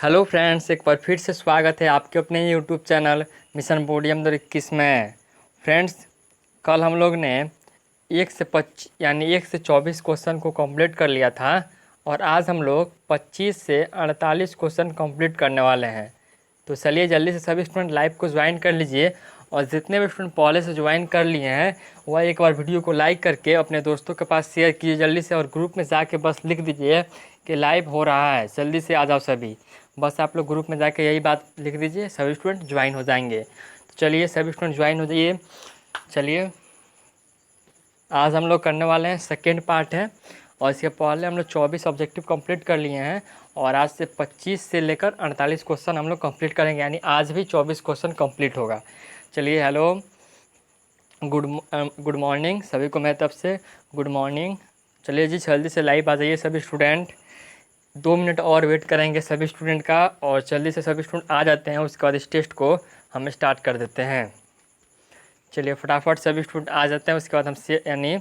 Hello friends, एक बार फिर से स्वागत है आपके अपने यूट्यूब चैनल मिशन पोडियम 2021 में। फ्रेंड्स, कल हम लोग ने 1 से 24 क्वेश्चन को कंप्लीट कर लिया था और आज हम लोग 25 से 48 क्वेश्चन कंप्लीट करने वाले हैं। तो चलिए जल्दी से सभी स्टूडेंट लाइव को ज्वाइन कर लीजिए और जितने भी स्टूडेंट पहले से ज्वाइन कर लिए हैं वह एक बार वीडियो को लाइक करके अपने दोस्तों के पास शेयर कीजिए जल्दी से, और ग्रुप में जाके बस लिख दीजिए कि लाइव हो रहा है, जल्दी से आ जाओ सभी। बस आप लोग ग्रुप में जाके यही बात लिख दीजिए, सभी स्टूडेंट ज्वाइन हो जाएंगे। तो चलिए सभी स्टूडेंट ज्वाइन हो जाइए। चलिए आज हम लोग करने वाले हैं सेकेंड पार्ट है, और इसके पहले हम लोग 24 ऑब्जेक्टिव कंप्लीट कर लिए हैं और आज से 25 से लेकर 48 क्वेश्चन हम लोग कंप्लीट करेंगे, यानी आज भी 24 क्वेश्चन कंप्लीट होगा। चलिए हेलो, गुड मॉर्निंग सभी को मेरी तरफ से, गुड मॉर्निंग। चलिए जी जल्दी से लाइव आ जाइए सभी स्टूडेंट। 2 मिनट और वेट करेंगे सभी स्टूडेंट का, और जल्दी से सभी स्टूडेंट आ जाते हैं। उसके बाद इस टेस्ट को हम स्टार्ट कर देते हैं। चलिए फटाफट सभी स्टूडेंट आ जाते हैं, उसके बाद हम यानी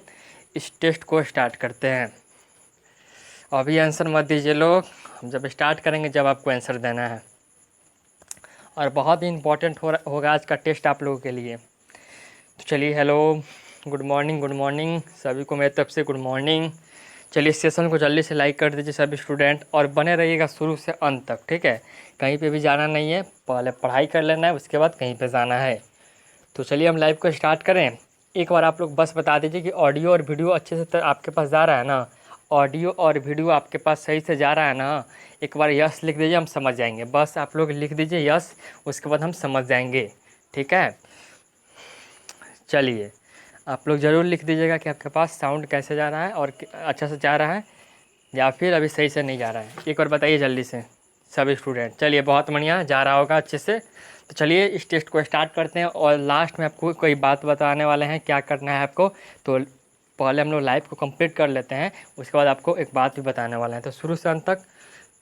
इस टेस्ट को स्टार्ट करते हैं। अभी आंसर मत दीजिए लोग, हम जब स्टार्ट करेंगे जब आपको आंसर देना है, और बहुत ही इंपॉर्टेंट होगा आज का टेस्ट आप लोगों के लिए। तो चलिए हेलो, गुड मॉर्निंग सभी को मेरी तरफ से गुड मॉर्निंग। चलिए सेशन को जल्दी से लाइक कर दीजिए सभी स्टूडेंट, और बने रहिएगा शुरू से अंत तक, ठीक है। कहीं पे भी जाना नहीं है, पहले पढ़ाई कर लेना है, उसके बाद कहीं पे जाना है। तो चलिए हम लाइव को स्टार्ट करें। एक बार आप लोग बस बता दीजिए कि ऑडियो और वीडियो अच्छे से आपके पास जा रहा है ना, ऑडियो और वीडियो आपके पास सही से जा रहा है ना। एक बार यस लिख दीजिए, हम समझ जाएंगे। बस आप लोग लिख दीजिए यस, उसके बाद हम समझ जाएंगे, ठीक है। चलिए आप लोग ज़रूर लिख दीजिएगा कि आपके पास साउंड कैसे जा रहा है, और अच्छा से जा रहा है या फिर अभी सही से नहीं जा रहा है। एक बार बताइए जल्दी से सभी स्टूडेंट। चलिए बहुत बढ़िया, जा रहा होगा अच्छे से। तो चलिए इस टेस्ट को स्टार्ट करते हैं, और लास्ट में आपको कोई बात बताने वाले हैं क्या करना है आपको। तो पहले हम लोग लाइव को कंप्लीट कर लेते हैं, उसके बाद आपको एक बात भी बताने वाले हैं। तो शुरू से अंत तक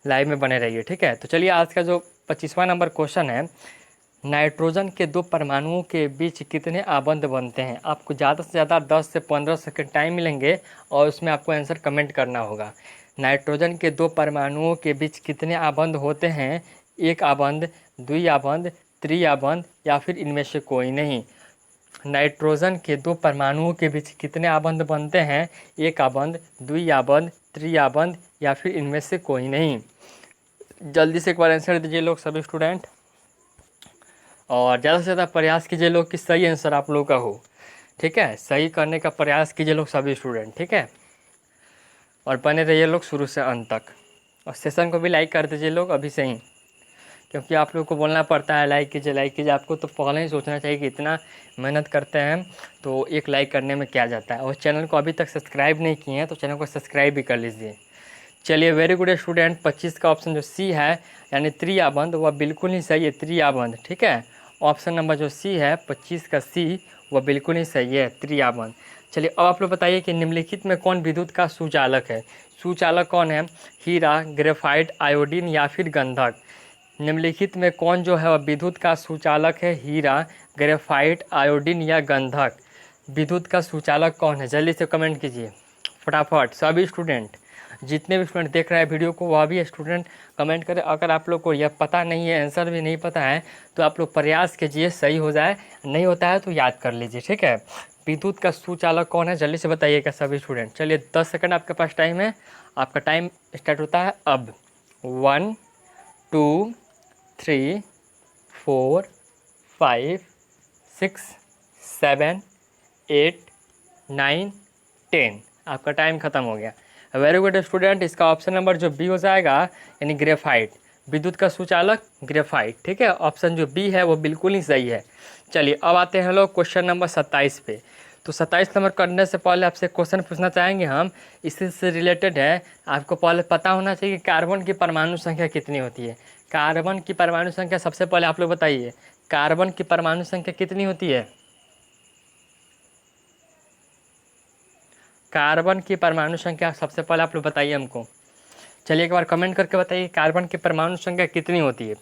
लाइव में बने रहिए, ठीक है। तो चलिए आज का जो 25वां नंबर क्वेश्चन है, नाइट्रोजन के 2 परमाणुओं के बीच कितने आबंध बनते हैं। आपको ज़्यादा से ज़्यादा 10 से 15 सेकंड टाइम मिलेंगे, और उसमें आपको आंसर कमेंट करना होगा। नाइट्रोजन के 2 परमाणुओं के बीच कितने आबंध होते हैं। एक आबंध, द्वि आबंध, त्रि आबंध, या फिर इनमें से कोई नहीं। नाइट्रोजन के 2 परमाणुओं के बीच कितने आबंध बनते हैं। एक आबंध, द्वि आबंध, त्रि आबंध, या फिर इनमें से कोई नहीं। जल्दी से एक बार आंसर दीजिए लोग सभी स्टूडेंट, और ज़्यादा से ज़्यादा प्रयास कीजिए लोग कि सही आंसर आप लोग का हो, ठीक है। सही करने का प्रयास कीजिए लोग सभी स्टूडेंट, ठीक है। और बने रहिए लोग शुरू से अंत तक, और सेशन को भी लाइक कर दीजिए लोग अभी से ही, क्योंकि आप लोग को बोलना पड़ता है लाइक कीजिए। आपको तो पहले ही सोचना चाहिए कि इतना मेहनत करते हैं तो एक लाइक करने में क्या जाता है। और चैनल को अभी तक सब्सक्राइब नहीं किए हैं तो चैनल को सब्सक्राइब भी कर लीजिए। चलिए वेरी गुड स्टूडेंट, 25 का ऑप्शन जो सी है यानी त्रि आबंध, वह बिल्कुल ही सही है, त्रि आबंध, ठीक है। ऑप्शन नंबर जो सी है 25 का सी, वह बिल्कुल ही सही है, त्रि आबंध। चलिए अब आप लोग बताइए कि निम्नलिखित में कौन विद्युत का सुचालक है। सुचालक कौन है, हीरा, ग्रेफाइट, आयोडीन या फिर गंधक। निम्नलिखित में कौन जो है वह विद्युत का सुचालक है, हीरा, ग्रेफाइट, आयोडीन या गंधक। विद्युत का सुचालक कौन है, जल्दी से कमेंट कीजिए फटाफट सभी स्टूडेंट। जितने भी स्टूडेंट देख रहे हैं वीडियो को वह भी स्टूडेंट कमेंट करें। अगर आप लोग को यह पता नहीं है, आंसर भी नहीं पता है, तो आप लोग प्रयास कीजिए सही हो जाए, नहीं होता है तो याद कर लीजिए, ठीक है। विद्युत का सुचालक कौन है, जल्दी से बताइएगा सभी स्टूडेंट। चलिए 10 सेकंड आपके पास टाइम है, आपका टाइम स्टार्ट होता है अब। 1 2 3 4 5 6 7 8 9 10, आपका टाइम ख़त्म हो गया। वेरी गुड स्टूडेंट, इसका ऑप्शन नंबर जो बी हो जाएगा यानी ग्रेफाइट, विद्युत का सुचालक ग्रेफाइट, ठीक है। ऑप्शन जो बी है वो बिल्कुल ही सही है। चलिए अब आते हैं लोग क्वेश्चन नंबर 27 पे। तो 27 नंबर करने से पहले आपसे क्वेश्चन पूछना चाहेंगे हम, इसी से रिलेटेड है। आपको पहले पता होना चाहिए कि कार्बन की परमाणु संख्या कितनी होती है। कार्बन की परमाणु संख्या सबसे पहले आप लोग बताइए, कार्बन की परमाणु संख्या कितनी होती है। कार्बन की परमाणु संख्या सबसे पहले आप लोग बताइए हमको। चलिए एक बार कमेंट करके बताइए कार्बन की परमाणु संख्या कितनी होती है।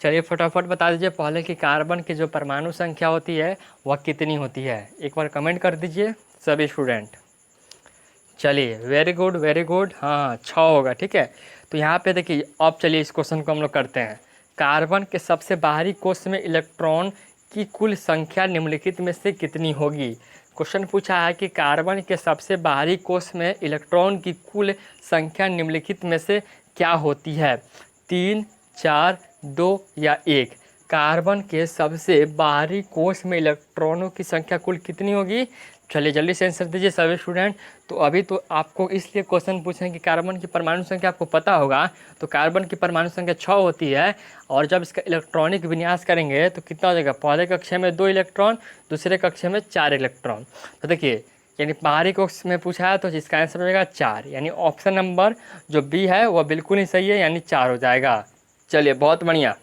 चलिए फटाफट बता दीजिए पहले कि कार्बन की जो परमाणु संख्या होती है वह कितनी होती है। एक बार कमेंट कर दीजिए सभी स्टूडेंट। चलिए वेरी गुड, हाँ 6 होगा, ठीक है। तो यहाँ पे देखिए, अब चलिए इस क्वेश्चन को हम लोग करते हैं। कार्बन के सबसे बाहरी कोष में इलेक्ट्रॉन की कुल संख्या निम्नलिखित में से कितनी होगी। क्वेश्चन पूछा है कि कार्बन के सबसे बाहरी कोष में इलेक्ट्रॉन की कुल संख्या निम्नलिखित में से क्या होती है। 3, 4, 2 या 1। कार्बन के सबसे बाहरी कोष में इलेक्ट्रॉनों की संख्या कुल कितनी होगी। चलिए जल्दी से आंसर दीजिए सभी स्टूडेंट। तो अभी तो आपको इसलिए क्वेश्चन पूछें कि कार्बन की परमाणु संख्या आपको पता होगा। तो कार्बन की परमाणु संख्या 6 होती है, और जब इसका इलेक्ट्रॉनिक विन्यास करेंगे तो कितना हो जाएगा। पहले कक्षा में 2 इलेक्ट्रॉन, दूसरे कक्षा में 4 इलेक्ट्रॉन। तो देखिए, यानी बाहरी कोष में पूछा है तो इसका आंसर हो जाएगा 4, यानी ऑप्शन नंबर जो बी है वह बिल्कुल ही सही है, यानी 4 हो जाएगा। चलिए बहुत बढ़िया।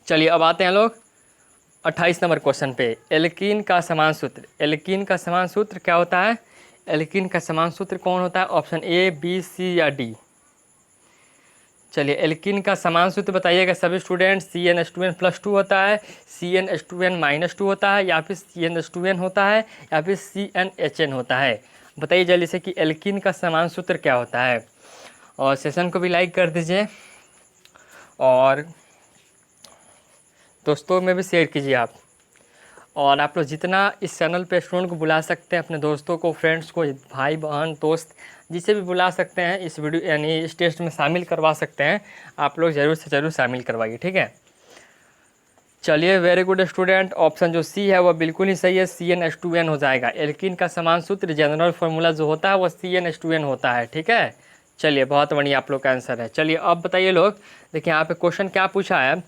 चलिए अब आते हैं लोग 28 नंबर क्वेश्चन पे। एल्कीन का समान सूत्र। एल्कीन का समान सूत्र क्या होता है। एल्कीन का समान सूत्र कौन होता है। ऑप्शन ए, बी, सी या डी। चलिए एल्कीन का समान सूत्र बताइएगा सभी स्टूडेंट। CnH2n+2 होता है, CnH2n-2 होता है, या फिर CnH2n होता है, या फिर CnHn होता है। बताइए जल्दी से कि एल्कीन का समान सूत्र क्या होता है। और सेशन को भी लाइक कर दीजिए, और दोस्तों में भी शेयर कीजिए आप। और आप लोग जितना इस चैनल पे स्टूडेंट को बुला सकते हैं, अपने दोस्तों को, फ्रेंड्स को, भाई बहन दोस्त जिसे भी बुला सकते हैं, इस वीडियो यानी इस टेस्ट में शामिल करवा सकते हैं, आप लोग ज़रूर से ज़रूर शामिल करवाइए, ठीक है। चलिए वेरी गुड स्टूडेंट। ऑप्शन जो सी है वह बिल्कुल ही सही है, CnH2n हो जाएगा। एल्कीन का समान सूत्र जनरल फार्मूला जो होता है वह CnH2n होता है, ठीक है। चलिए बहुत बढ़िया आप लोग का आंसर है। चलिए अब बताइए लोग, देखिए यहाँ पे क्वेश्चन क्या पूछा है।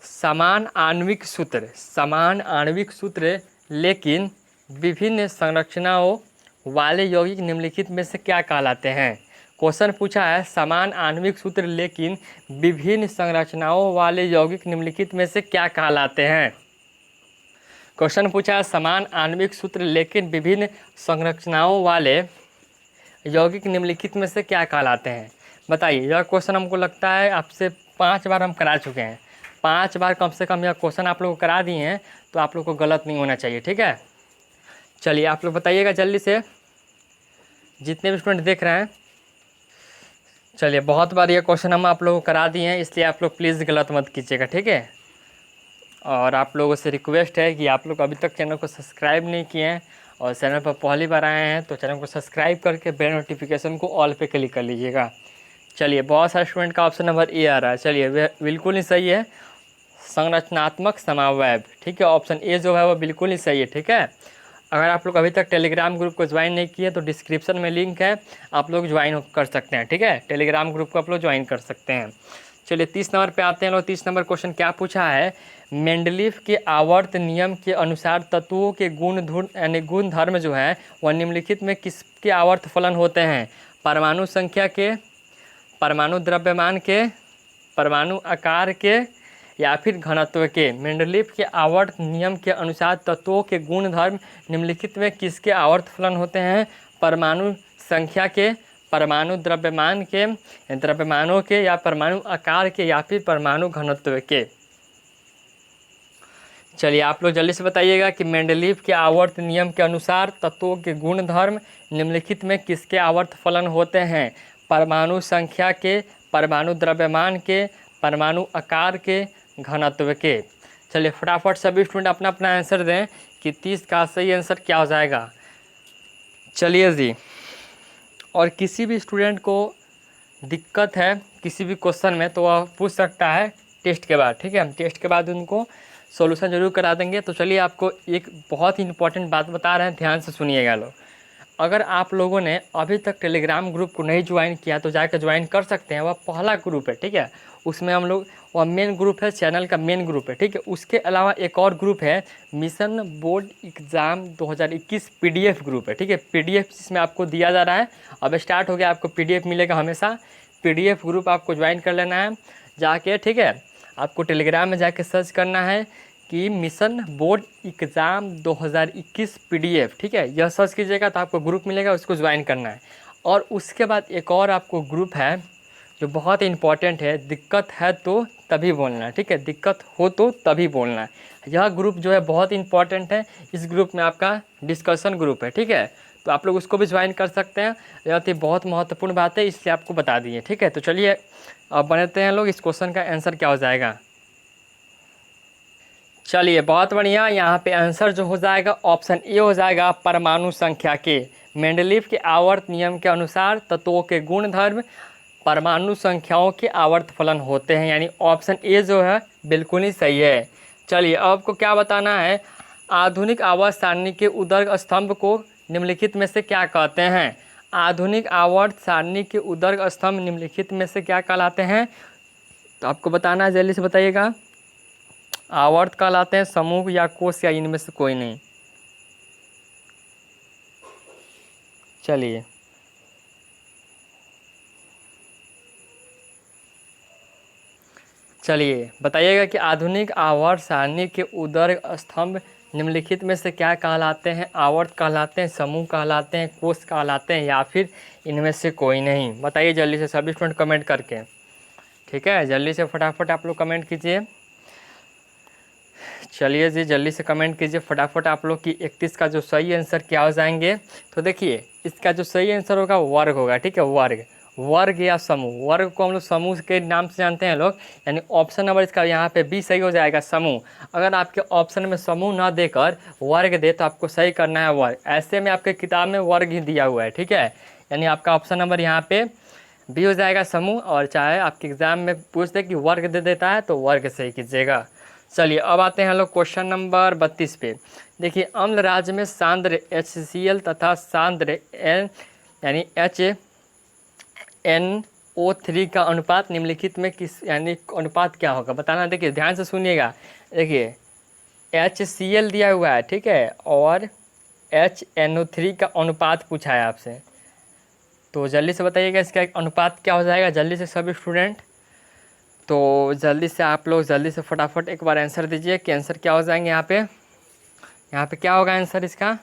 समान आणविक सूत्र, समान आणविक सूत्र लेकिन विभिन्न संरचनाओं वाले यौगिक निम्नलिखित में से क्या कहलाते हैं। क्वेश्चन पूछा है समान आणविक सूत्र लेकिन विभिन्न संरचनाओं वाले यौगिक निम्नलिखित में से क्या कहलाते हैं। क्वेश्चन पूछा है समान आणविक सूत्र लेकिन विभिन्न संरचनाओं वाले यौगिक निम्नलिखित में से क्या कहलाते हैं। बताइए, यह क्वेश्चन हमको लगता है आपसे 5 बार हम करा चुके हैं। 5 बार कम से कम यह क्वेश्चन आप लोग को करा दिए हैं, तो आप लोग को गलत नहीं होना चाहिए, ठीक है। चलिए आप लोग बताइएगा जल्दी से, जितने भी स्टूडेंट देख रहे हैं। चलिए बहुत बार ये क्वेश्चन हम आप लोगों को करा दिए हैं, इसलिए आप लोग प्लीज़ गलत मत कीजिएगा, ठीक है। और आप लोगों से रिक्वेस्ट है कि आप लोग अभी तक चैनल को सब्सक्राइब नहीं किए हैं और चैनल पर पहली बार आए हैं तो चैनल को सब्सक्राइब करके बेल नोटिफिकेशन को ऑल पे क्लिक कर लीजिएगा। चलिए बहुत सारे स्टूडेंट का ऑप्शन नंबर ए आ रहा है। चलिए वह बिल्कुल ही सही है, संरचनात्मक समावयव, ठीक है। ऑप्शन ए जो है वो बिल्कुल ही सही है, ठीक है। अगर आप लोग अभी तक टेलीग्राम ग्रुप को ज्वाइन नहीं किए तो डिस्क्रिप्शन में लिंक है, आप लोग ज्वाइन कर सकते हैं, ठीक है। टेलीग्राम ग्रुप को आप लोग ज्वाइन कर सकते हैं। चलिए 30 नंबर पे आते हैं लोग। 30 नंबर क्वेश्चन क्या पूछा है। मेंडलीफ के आवर्त नियम के अनुसार तत्वों के गुण धर्म जो है वह निम्नलिखित में किसके आवर्त फलन होते हैं। परमाणु संख्या के, परमाणु द्रव्यमान के, परमाणु आकार के, या फिर घनत्व के। मेंडलीफ के आवर्त नियम के अनुसार तत्वों के गुण धर्म निम्नलिखित में किसके आवर्त फलन होते हैं। परमाणु संख्या के, परमाणु द्रव्यमान के, द्रव्यमानों के, या परमाणु आकार के, या फिर परमाणु घनत्व के। चलिए आप लोग जल्दी से बताइएगा कि मेंडलीफ के आवर्त नियम के अनुसार तत्वों के गुण धर्म निम्नलिखित में किसके आवर्त फलन होते हैं। परमाणु संख्या के, परमाणु द्रव्यमान के, परमाणु आकार के, घनत्व के। चलिए फटाफट सभी स्टूडेंट अपना अपना आंसर दें कि 30 का सही आंसर क्या हो जाएगा। चलिए जी, और किसी भी स्टूडेंट को दिक्कत है किसी भी क्वेश्चन में तो वह पूछ सकता है टेस्ट के बाद, ठीक है। हम टेस्ट के बाद उनको सॉल्यूशन जरूर करा देंगे। तो चलिए आपको एक बहुत ही इंपॉर्टेंट बात बता रहे हैं, ध्यान से सुनिएगा लोग। अगर आप लोगों ने अभी तक टेलीग्राम ग्रुप को नहीं ज्वाइन किया तो जाकर ज्वाइन कर सकते हैं। वह पहला ग्रुप है, ठीक है। उसमें हम लोग, वह मेन ग्रुप है, चैनल का मेन ग्रुप है, ठीक है। उसके अलावा एक और ग्रुप है, mission board exam 2021 PDF group है, ठीक है। PDF जिसमें आपको दिया जा रहा है, अब स्टार्ट हो गया, आपको PDF मिलेगा हमेशा। PDF ग्रुप आपको ज्वाइन कर लेना है जाके, ठीक है। आपको टेलीग्राम में जाके सर्च करना है कि मिशन बोर्ड एग्ज़ाम 2021 PDF, ठीक है। यह सर्च कीजिएगा तो आपको ग्रुप मिलेगा, उसको ज्वाइन करना है। और उसके बाद एक और आपको ग्रुप है जो बहुत इंपॉर्टेंट है, दिक्कत है तो तभी बोलना है, ठीक है। दिक्कत हो तो तभी बोलना है। यह ग्रुप जो है बहुत इंपॉर्टेंट है। इस ग्रुप में आपका डिस्कशन ग्रुप है, ठीक है। तो आप लोग उसको भी ज्वाइन कर सकते हैं। यह तो बहुत महत्वपूर्ण बात है, इसलिए आपको बता दिए। ठीक है, तो चलिए अब बनाते हैं लोग इस क्वेश्चन का आंसर क्या हो जाएगा। चलिए बहुत बढ़िया, यहाँ पे आंसर जो हो जाएगा ऑप्शन ए हो जाएगा, परमाणु संख्या के। मेंडलीव के आवर्त नियम के अनुसार तत्वों के गुणधर्म परमाणु संख्याओं के आवर्त फलन होते हैं, यानी ऑप्शन ए जो है बिल्कुल ही सही है। चलिए अब आपको क्या बताना है, आधुनिक आवर्त सारणी के उदर्ग स्तंभ को निम्नलिखित में से क्या कहते हैं। आधुनिक आवर्त सारणी के उदर्ग स्तंभ निम्नलिखित में से क्या कहलाते हैं, तो आपको बताना है, जल्दी से बताइएगा। आवर्त कहलाते हैं, समूह या कोष, या इनमें से कोई नहीं। चलिए चलिए बताइएगा कि आधुनिक आवर्त सारणी के उदर्ग स्तंभ निम्नलिखित में से क्या कहलाते हैं। आवर्त कहलाते हैं, समूह कहलाते हैं, कोष कहलाते हैं, या फिर इनमें से कोई नहीं। बताइए जल्दी से सभी स्टूडेंट कमेंट करके। ठीक है, जल्दी से फटाफट आप लोग कमेंट कीजिए। चलिए जी जल्दी से कमेंट कीजिए फटाफट। आप लोग की 31 का जो सही आंसर क्या हो जाएंगे, तो देखिए इसका जो सही आंसर होगा वर्ग होगा। ठीक है, वर्ग, वर्ग या समूह। वर्ग को हम लोग समूह के नाम से जानते हैं लोग, यानी ऑप्शन नंबर इसका यहाँ पे बी सही हो जाएगा, समूह। अगर आपके ऑप्शन में समूह ना देकर वर्ग दे तो आपको सही करना है वर्ग। ऐसे में आपके किताब में वर्ग ही दिया हुआ है। ठीक है, यानी आपका ऑप्शन नंबर यहाँ पे बी हो जाएगा, समूह। और चाहे आपके एग्जाम में पूछ दे कि वर्ग दे देता है तो वर्ग सही कीजिएगा। चलिए अब आते हैं लोग क्वेश्चन नंबर 32 पे। देखिए अम्ल राज्य में सांद्र HCl तथा सांद्र N यानी HNO3 का अनुपात निम्नलिखित में किस, यानी अनुपात क्या होगा बताना। देखिए ध्यान से सुनिएगा। देखिए HCl दिया हुआ है, ठीक है, और HNO3 का अनुपात पूछा है आपसे, तो जल्दी से बताइएगा इसका अनुपात क्या हो जाएगा, जल्दी से सभी स्टूडेंट। तो जल्दी से आप लोग जल्दी से फटाफट एक बार आंसर दीजिए कि आंसर क्या हो जाएंगे यहाँ पे क्या होगा आंसर इसका।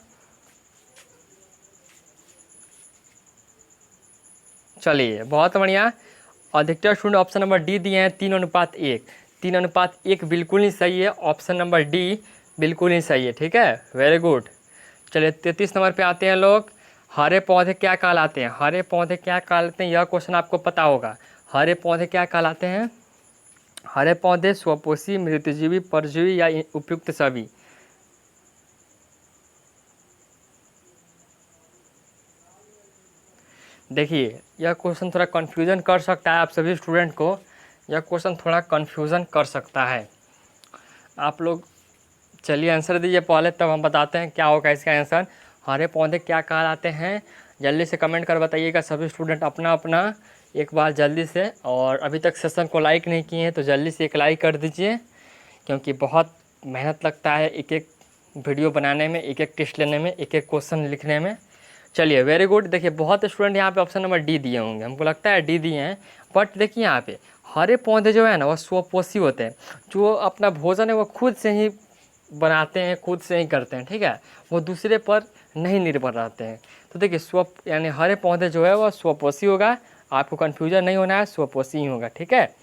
चलिए बहुत बढ़िया, अधिकतर स्टूडेंट ऑप्शन नंबर डी दिए हैं 3:1। 3:1 बिल्कुल ही सही है, ऑप्शन नंबर डी बिल्कुल ही सही है। ठीक है, वेरी गुड। चलिए 33 नंबर पे आते हैं लोग। हरे पौधे क्या कहलाते हैं, हरे पौधे क्या कहलाते हैं, यह क्वेश्चन आपको पता होगा। हरे पौधे क्या कहलाते हैं, हरे पौधे स्वपोषी, मृतजीवी, परजीवी, या उपयुक्त सभी। देखिए यह क्वेश्चन थोड़ा कन्फ्यूज़न कर सकता है आप सभी स्टूडेंट को, यह क्वेश्चन थोड़ा कन्फ्यूज़न कर सकता है। आप लोग चलिए आंसर दीजिए पहले, तब हम बताते हैं क्या होगा इसका आंसर। हरे पौधे क्या कहलाते हैं, जल्दी से कमेंट कर बताइएगा सभी स्टूडेंट अपना अपना एक बार जल्दी से। और अभी तक सेशन को लाइक नहीं किए हैं तो जल्दी से एक लाइक कर दीजिए, क्योंकि बहुत मेहनत लगता है एक एक वीडियो बनाने में, एक एक टेस्ट लेने में, एक एक क्वेश्चन लिखने में। चलिए वेरी गुड। देखिए बहुत स्टूडेंट यहाँ पे ऑप्शन नंबर डी दिए होंगे, हमको लगता है डी दिए हैं, बट देखिए यहाँ पे हरे पौधे जो है ना वो स्वपोषी होते हैं, जो अपना भोजन है वो खुद से ही बनाते हैं, खुद से ही करते हैं। ठीक है, वो दूसरे पर नहीं निर्भर रहते हैं। तो देखिए यानी हरे पौधे जो है वो स्वपोषी होगा, आपको कन्फ्यूजन नहीं होना है, स्वपोषी ही होगा। ठीक है,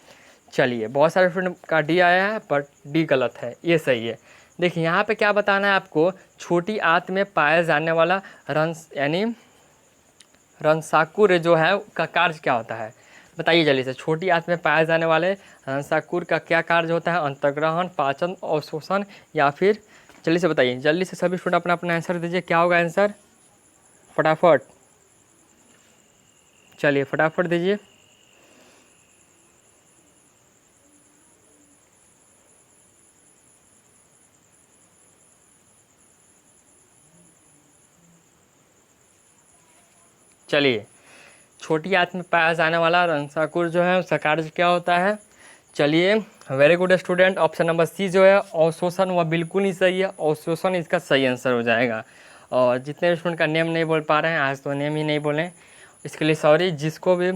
चलिए बहुत सारे स्टूडेंट का डी आया है बट डी गलत है, ये सही है। देखिए यहाँ पे क्या बताना है आपको, छोटी आंत में पाया जाने वाला रंस यानी रंसाकुर जो है का कार्य क्या होता है, बताइए जल्दी से। छोटी आंत में पाए जाने वाले रंसाकुर का क्या कार्य होता है, अंतर्ग्रहण, पाचन, अवशोषण, या फिर जल्दी से बताइए, जल्दी से सभी स्टूडेंट अपना अपना आंसर दीजिए, क्या होगा आंसर फटाफट। चलिए फटाफट दीजिए। चलिए छोटी आंत में पाया जाने वाला रंसाकुर जो है उसका कार्य क्या होता है। चलिए very good student, option number C जो है अवशोषण, वह बिल्कुल ही सही है, अवशोषण इसका सही आंसर हो जाएगा। और जितने स्टूडेंट का नेम नहीं बोल पा रहे हैं आज तो नेम ही नहीं बोलें, इसके लिए सॉरी। जिसको भी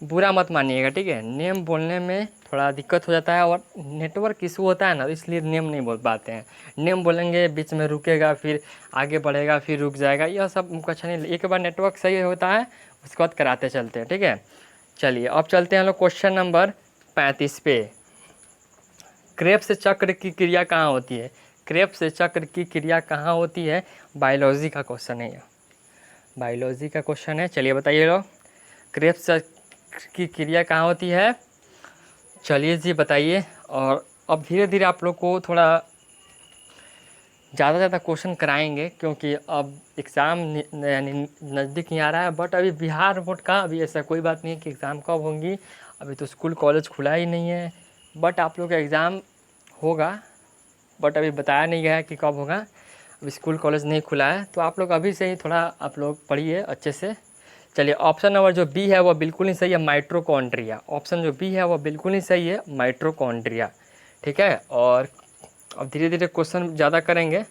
बुरा मत मानिएगा, ठीक है, नेम बोलने में थोड़ा दिक्कत हो जाता है और नेटवर्क इशू होता है ना, इसलिए नेम नहीं बोल पाते हैं। नेम बोलेंगे बीच में रुकेगा, फिर आगे बढ़ेगा, फिर रुक जाएगा, यह सब हमको अच्छा नहीं। एक बार नेटवर्क सही होता है उसके बाद कराते चलते हैं। ठीक है, चलिए अब चलते हैं लोग क्वेश्चन नंबर 35 पे। क्रेब्स चक्र की क्रिया कहाँ होती है, क्रेब्स चक्र की क्रिया कहाँ होती है, बायोलॉजी का क्वेश्चन है ये। बायोलॉजी का क्वेश्चन है। चलिए बताइए लोग, क्रेब्स की क्रिया कहाँ होती है? चलिए जी बताइए। और अब धीरे धीरे आप लोग को थोड़ा ज़्यादा ज़्यादा क्वेश्चन कराएंगे, क्योंकि अब एग्ज़ाम यानी नज़दीक नहीं आ रहा है। बट अभी बिहार बोर्ड का अभी ऐसा कोई बात नहीं है कि एग्ज़ाम कब होंगी, अभी तो स्कूल कॉलेज खुला ही नहीं है। बट आप लोग का एग्ज़ाम होगा, बट अभी बताया नहीं गया है कि कब होगा। अभी स्कूल कॉलेज नहीं खुला है, तो आप लोग अभी से ही थोड़ा आप लोग पढ़िए अच्छे से। चलिए, ऑप्शन नंबर जो बी है वो बिल्कुल ही सही है, माइट्रोकॉन्ड्रिया। ऑप्शन जो बी है वो बिल्कुल ही सही है, माइट्रोकॉन्ड्रिया। ठीक है। और अब धीरे धीरे क्वेश्चन ज़्यादा करेंगे।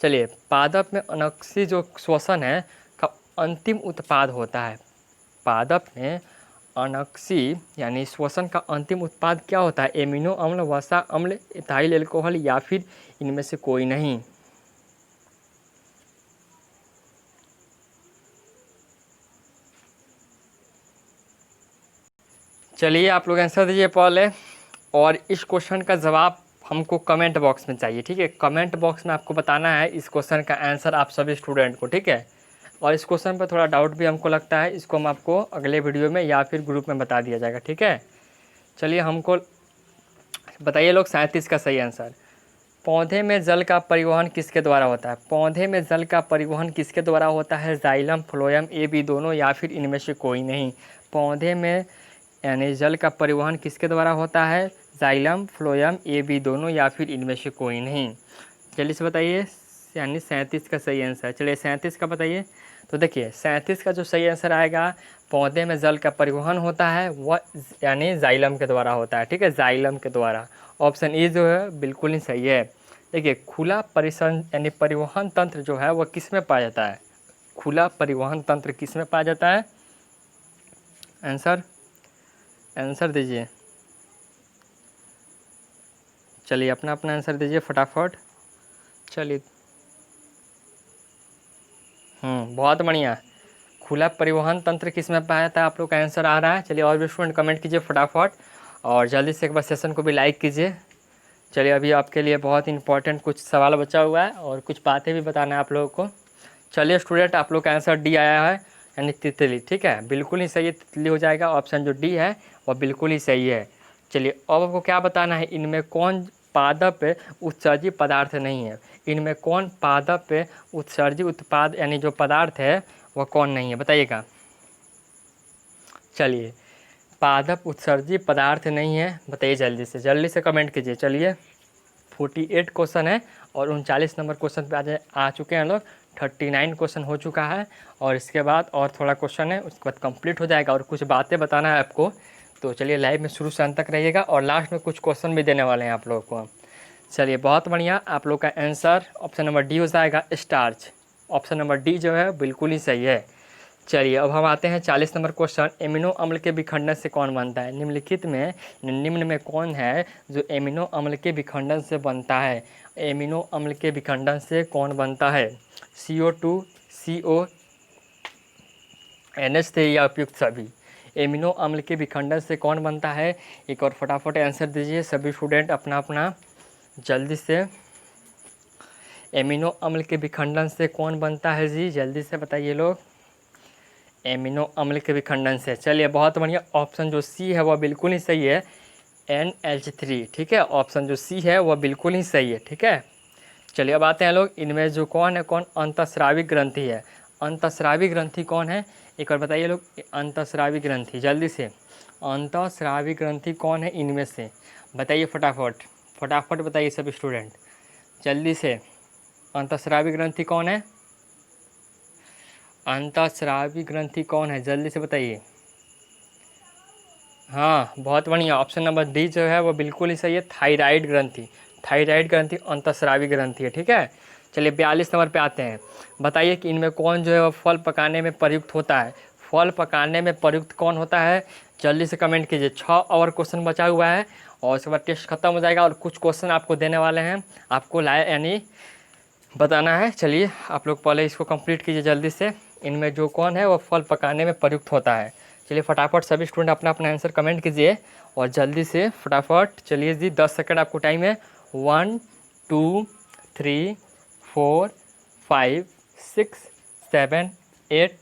चलिए, पादप में अनोक्सी जो श्वसन है का अंतिम उत्पाद होता है। पादप में अनोक्सी यानी श्वसन का अंतिम उत्पाद क्या होता है? एमिनो अम्ल, वसा अम्ल, इथाइल एल्कोहल या फिर इनमें से कोई नहीं। चलिए आप लोग आंसर दीजिए पहले, और इस क्वेश्चन का जवाब हमको कमेंट बॉक्स में चाहिए। ठीक है, कमेंट बॉक्स में आपको बताना है इस क्वेश्चन का आंसर आप सभी स्टूडेंट को। ठीक है। और इस क्वेश्चन पर थोड़ा डाउट भी हमको लगता है, इसको हम आपको अगले वीडियो में या फिर ग्रुप में बता दिया जाएगा। ठीक है। चलिए हमको बताइए लोग 37 का सही आंसर। पौधे में जल का परिवहन किसके द्वारा होता है? पौधे में जल का परिवहन किसके द्वारा होता है? जाइलम, फ्लोएम, ए बी दोनों या फिर इनमें से कोई नहीं। पौधे में यानी जल का परिवहन किसके द्वारा होता है? जाइलम, फ्लोएम, ए बी दोनों या फिर इनमें से कोई नहीं। जल्दी से बताइए, यानी 37 का सही आंसर। चलिए 37 का बताइए। तो देखिए 37 का जो सही आंसर आएगा, पौधे में जल का परिवहन होता है वह यानी जाइलम के द्वारा होता है। ठीक है, जाइलम के द्वारा। ऑप्शन ए जो है बिल्कुल ही सही है। देखिए, खुला परिसंच यानी परिवहन तंत्र जो है वह किस में पाया जाता है? खुला परिवहन तंत्र किस में पाया जाता है? आंसर दीजिए। चलिए अपना अपना आंसर दीजिए फटाफट। चलिए, बहुत बढ़िया। खुला परिवहन तंत्र किस में पाया जाता है? आप लोग का आंसर आ रहा है। चलिए और भी स्टूडेंट कमेंट कीजिए फटाफट, और जल्दी से एक बार सेशन को भी लाइक कीजिए। चलिए अभी आपके लिए बहुत इंपॉर्टेंट कुछ सवाल बचा हुआ है और कुछ बातें भी बताना है आप लोगों को। चलिए स्टूडेंट, आप लोग का आंसर डी आया है, यानी तितली। ठीक है, बिल्कुल ही सही है, तितली हो जाएगा। ऑप्शन जो डी है वह बिल्कुल ही सही है। चलिए अब आपको क्या बताना है, इनमें कौन पादप उत्सर्जी पदार्थ नहीं है? इनमें कौन पादप उत्सर्जी उत्पाद यानी जो पदार्थ है वह कौन नहीं है, बताइएगा। चलिए, पादप उत्सर्जी पदार्थ नहीं है, बताइए जल्दी से कमेंट कीजिए। चलिए 48 क्वेश्चन है और 39 नंबर क्वेश्चन पे आ चुके हैं लोग। 39 क्वेश्चन हो चुका है और इसके बाद और थोड़ा क्वेश्चन है, उसके बाद कंप्लीट हो जाएगा और कुछ बातें बताना है आपको। तो चलिए लाइव में शुरू से अंत तक रहिएगा और लास्ट में कुछ क्वेश्चन भी देने वाले हैं आप लोगों को। चलिए बहुत बढ़िया, आप लोग का आंसर ऑप्शन नंबर डी हो जाएगा, स्टार्च। ऑप्शन नंबर डी जो है बिल्कुल ही सही है। चलिए अब हम आते हैं 40 नंबर क्वेश्चन। एमिनो अम्ल के विखंडन से कौन बनता है? निम्नलिखित में निम्न में कौन है जो एमिनो अम्ल के विखंडन से बनता है? एमिनो अम्ल के विखंडन से कौन बनता है? CO2, CO, NH3 या उपयुक्त सभी? एमिनो अम्ल के विखंडन से कौन बनता है? एक और फटाफट आंसर दीजिए सभी स्टूडेंट अपना अपना, जल्दी से। एमिनो अम्ल के विखंडन से कौन बनता है जी? जल्दी से बताइए लोग, एमिनो अम्ल के विखंडन से। चलिए बहुत बढ़िया, ऑप्शन जो सी है वह बिल्कुल ही सही है, NH3। ठीक है, ऑप्शन जो सी है वह बिल्कुल ही सही है। ठीक है। चलिए अब आते हैं लोग, इनमें जो कौन है, कौन अंतःस्रावी ग्रंथि है? अंतःस्रावी ग्रंथि कौन है, एक बार बताइए लोग। अंतःस्रावी ग्रंथि, जल्दी से, अंतःस्रावी ग्रंथि कौन है इनमें से? बताइए फटाफट, फटाफट बताइए सभी स्टूडेंट, जल्दी से। अंतःस्रावी ग्रंथि कौन है? अंतःस्रावी ग्रंथि कौन है, जल्दी से बताइए। हाँ बहुत बढ़िया, ऑप्शन नंबर डी जो है वो बिल्कुल ही सही है, थायराइड ग्रंथि। थायराइड ग्रंथि अंतःस्रावी ग्रंथि है। ठीक है। चलिए 42 नंबर पे आते हैं। बताइए कि इनमें कौन जो है वो फल पकाने में प्रयुक्त होता है? फल पकाने में प्रयुक्त कौन होता है? जल्दी से कमेंट कीजिए। 6 और क्वेश्चन बचा हुआ है और उसके बाद टेस्ट खत्म हो जाएगा और कुछ क्वेश्चन आपको देने वाले हैं, आपको यानी बताना है। चलिए आप लोग पहले इसको कंप्लीट कीजिए जल्दी से। इनमें जो कौन है वो फल पकाने में प्रयुक्त होता है? चलिए फटाफट सभी स्टूडेंट अपना अपना आंसर कमेंट कीजिए और जल्दी से फटाफट। चलिए जी 10 सेकंड आपको टाइम है। 1 2 3 4 5 6 7 8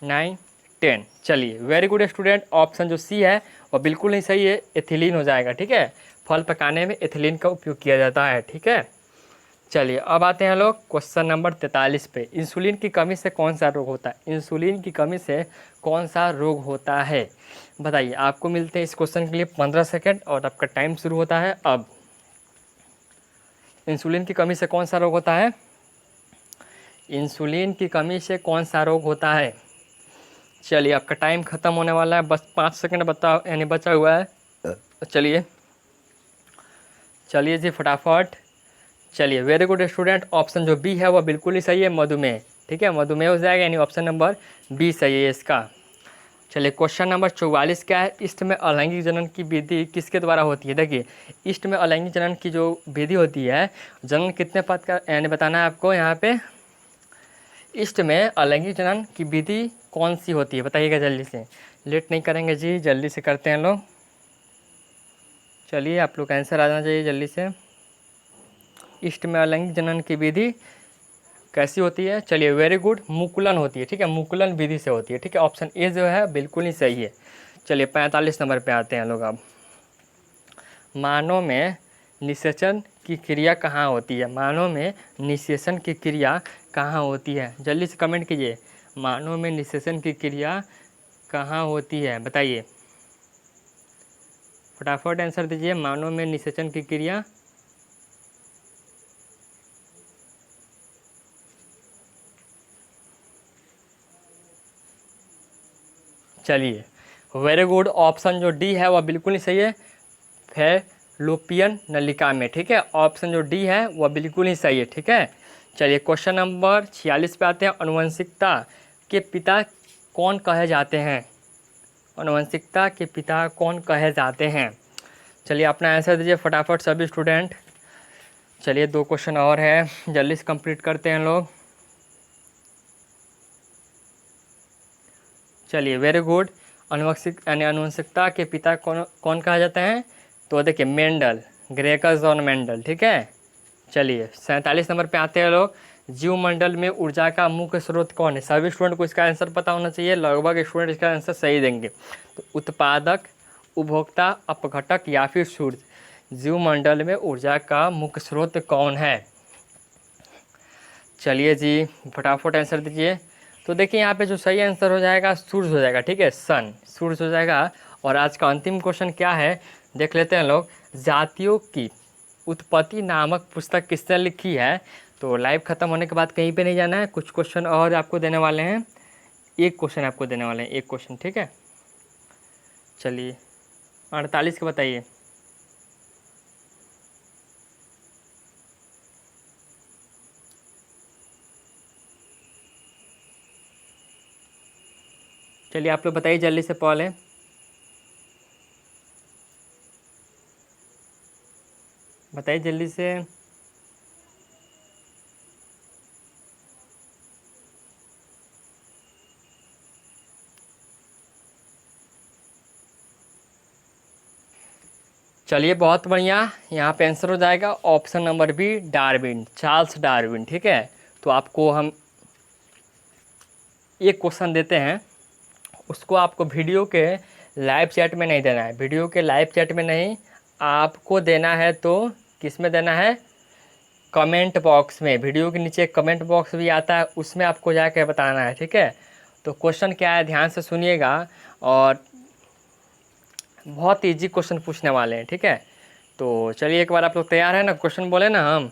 9, 10। चलिए वेरी गुड स्टूडेंट, ऑप्शन जो सी है वो बिल्कुल नहीं सही है, एथिलीन हो जाएगा। ठीक है, फल पकाने में एथिलीन का उपयोग किया जाता है। ठीक है, चलिए अब आते हैं लोग क्वेश्चन नंबर 43 पे। इंसुलिन की कमी से कौन सा रोग होता है? इंसुलिन की कमी से कौन सा रोग होता है बताइए। आपको मिलते हैं इस क्वेश्चन के लिए 15 सेकंड और आपका टाइम शुरू होता है अब। इंसुलिन की कमी से कौन सा रोग होता है? इंसुलिन की कमी से कौन सा रोग होता है? चलिए आपका टाइम ख़त्म होने वाला है, बस 5 सेकंड यानी बचा हुआ है। चलिए चलिए जी फटाफट। चलिए वेरी गुड स्टूडेंट, ऑप्शन जो बी है वो बिल्कुल ही सही है, मधुमेह। ठीक है, मधुमेह हो जाएगा, यानी ऑप्शन नंबर बी सही है इसका। चलिए क्वेश्चन नंबर 44 क्या है? इष्ट में अलैंगिक जनन की विधि किसके द्वारा होती है? देखिए इष्ट में अलैंगिक जनन की जो विधि होती है, जनन कितने पद का यानी बताना है आपको यहाँ पे। इष्ट में अलैंगिक जनन की विधि कौन सी होती है बताइएगा जल्दी से, लेट नहीं करेंगे जी, जल्दी से करते हैं लोग। चलिए आप लोग आंसर आ जाना चाहिए जल्दी से। इष्ट में अलैंगिक जनन की विधि कैसी होती है? चलिए वेरी गुड, मुकुलन होती है। ठीक है, मुकुलन विधि से होती है। ठीक है, ऑप्शन ए जो है बिल्कुल ही सही है। चलिए 45 नंबर पे आते हैं लोग अब। मानव में निषेचन की क्रिया कहाँ होती है? मानव में निषेचन की क्रिया कहाँ होती है? जल्दी से कमेंट कीजिए, मानव में निषेचन की क्रिया कहाँ होती है बताइए, फटाफट आंसर दीजिए। मानव में निषेचन की क्रिया चलिए वेरी गुड, ऑप्शन जो डी है वह बिल्कुल ही सही है, फैलोपियन नलिका में। ठीक है, ऑप्शन जो डी है वह बिल्कुल ही सही है। ठीक है, चलिए क्वेश्चन नंबर 46 पे आते हैं। अनुवंशिकता के पिता कौन कहे जाते हैं? अनुवंशिकता के पिता कौन कहे जाते हैं? चलिए अपना आंसर दीजिए फटाफट सभी स्टूडेंट। चलिए 2 क्वेश्चन और है, जल्दी से कंप्लीट करते हैं लोग। चलिए वेरी गुड, अनुवंशिकता के पिता कौन कौन कहा जाता है? तो देखिए मेंडल, ग्रेगस जॉन मेंडल। ठीक है, चलिए 47 नंबर पे आते हैं लोग। जीवमंडल में ऊर्जा का मुख्य स्रोत कौन है? सभी स्टूडेंट को इसका आंसर पता होना चाहिए, लगभग स्टूडेंट इसका आंसर सही देंगे। तो उत्पादक, उपभोक्ता, अपघटक या फिर सूर्य। जीवमंडल में ऊर्जा का मुख्य स्रोत कौन है? चलिए जी फटाफट आंसर दीजिए। तो देखिए यहाँ पे जो सही आंसर हो जाएगा सूर्य हो जाएगा। ठीक है, सन, सूर्य हो जाएगा। और आज का अंतिम क्वेश्चन क्या है देख लेते हैं लोग। जातियों की उत्पत्ति नामक पुस्तक किसने लिखी है? तो लाइव ख़त्म होने के बाद कहीं पे नहीं जाना है, कुछ क्वेश्चन और आपको देने वाले हैं। एक क्वेश्चन आपको देने वाले हैं, एक क्वेश्चन। ठीक है, चलिए 48 का बताइए। चलिए आप लोग बताइए जल्दी से, पॉल है बताइए जल्दी से। चलिए बहुत बढ़िया, यहाँ पे आंसर हो जाएगा option number B, Darwin, Charles Darwin. ठीक है, तो आपको हम एक क्वेश्चन देते हैं, उसको आपको वीडियो के लाइव चैट में नहीं देना है, वीडियो के लाइव चैट में नहीं, आपको देना है तो किस में देना है? कमेंट बॉक्स में। वीडियो के नीचे कमेंट बॉक्स भी आता है, उसमें आपको जाकर बताना है। ठीक है, तो क्वेश्चन क्या है ध्यान से सुनिएगा, और बहुत ईजी क्वेश्चन पूछने वाले हैं। ठीक है, तो चलिए एक बार आप लोग तैयार हैं ना? क्वेश्चन बोले ना हम,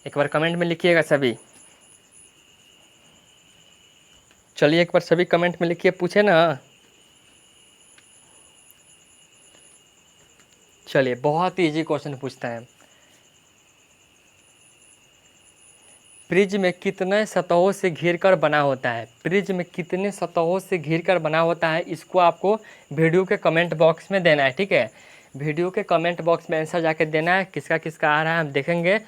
एक बार कमेंट में लिखिएगा सभी। चलिए एक बार सभी कमेंट में लिखिए, पूछे ना। चलिए बहुत ही ईजी क्वेश्चन पूछते हैं। प्रिज्म कितने सतहों से घिर कर बना होता है? प्रिज्म कितने सतहों से घिर कर बना होता है, इसको आपको वीडियो के कमेंट बॉक्स में देना है। ठीक है, वीडियो के कमेंट बॉक्स में आंसर जाके देना है, किसका किसका आ रहा है हम देखेंगे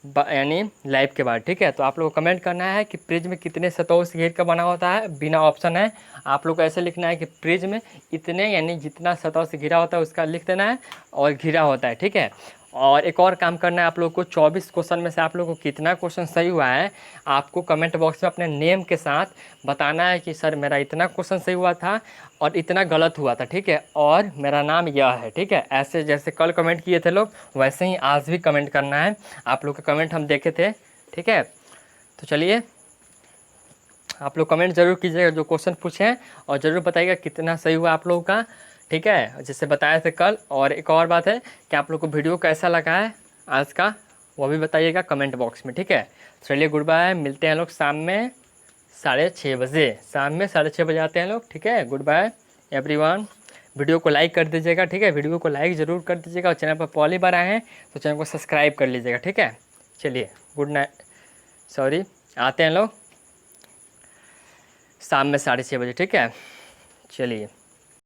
यानी लाइव के बाद। ठीक है, तो आप लोग को कमेंट करना है कि प्रिज्म कितने सतहों से घिर कर बना होता है, बिना ऑप्शन है। आप लोग को ऐसे लिखना है कि प्रिज्म इतने यानी जितना सतह से घिरा होता है उसका लिख देना है, और घिरा होता है। ठीक है, और एक और काम करना है आप लोग को, 24 क्वेश्चन में से आप लोग को कितना क्वेश्चन सही हुआ है आपको कमेंट बॉक्स में अपने नेम के साथ बताना है कि सर मेरा इतना क्वेश्चन सही हुआ था और इतना गलत हुआ था, ठीक है, और मेरा नाम यह है, ठीक है। ऐसे जैसे कल कमेंट किए थे लोग वैसे ही आज भी कमेंट करना है। आप लोग का कमेंट हम देखे थे, ठीक है। तो चलिए आप लोग कमेंट ज़रूर कीजिएगा जो क्वेश्चन पूछे हैं, और ज़रूर बताइएगा कितना सही हुआ आप लोगों का, ठीक है, जैसे बताए थे कल। और एक और बात है कि आप लोग को वीडियो कैसा लगा है आज का वो भी बताइएगा कमेंट बॉक्स में, ठीक है। चलिए गुड बाय, मिलते हैं लोग शाम में 6:30 बजे, शाम में 6:30 बजे आते हैं लोग, ठीक है। Good bye everyone. वीडियो को लाइक कर दीजिएगा, ठीक है, वीडियो को लाइक ज़रूर कर दीजिएगा, और चैनल पर पहली बार आए हैं तो चैनल को सब्सक्राइब कर लीजिएगा, ठीक है। चलिए गुड नाइट, सॉरी, आते हैं लोग शाम में 6:30 बजे, ठीक है। चलिए।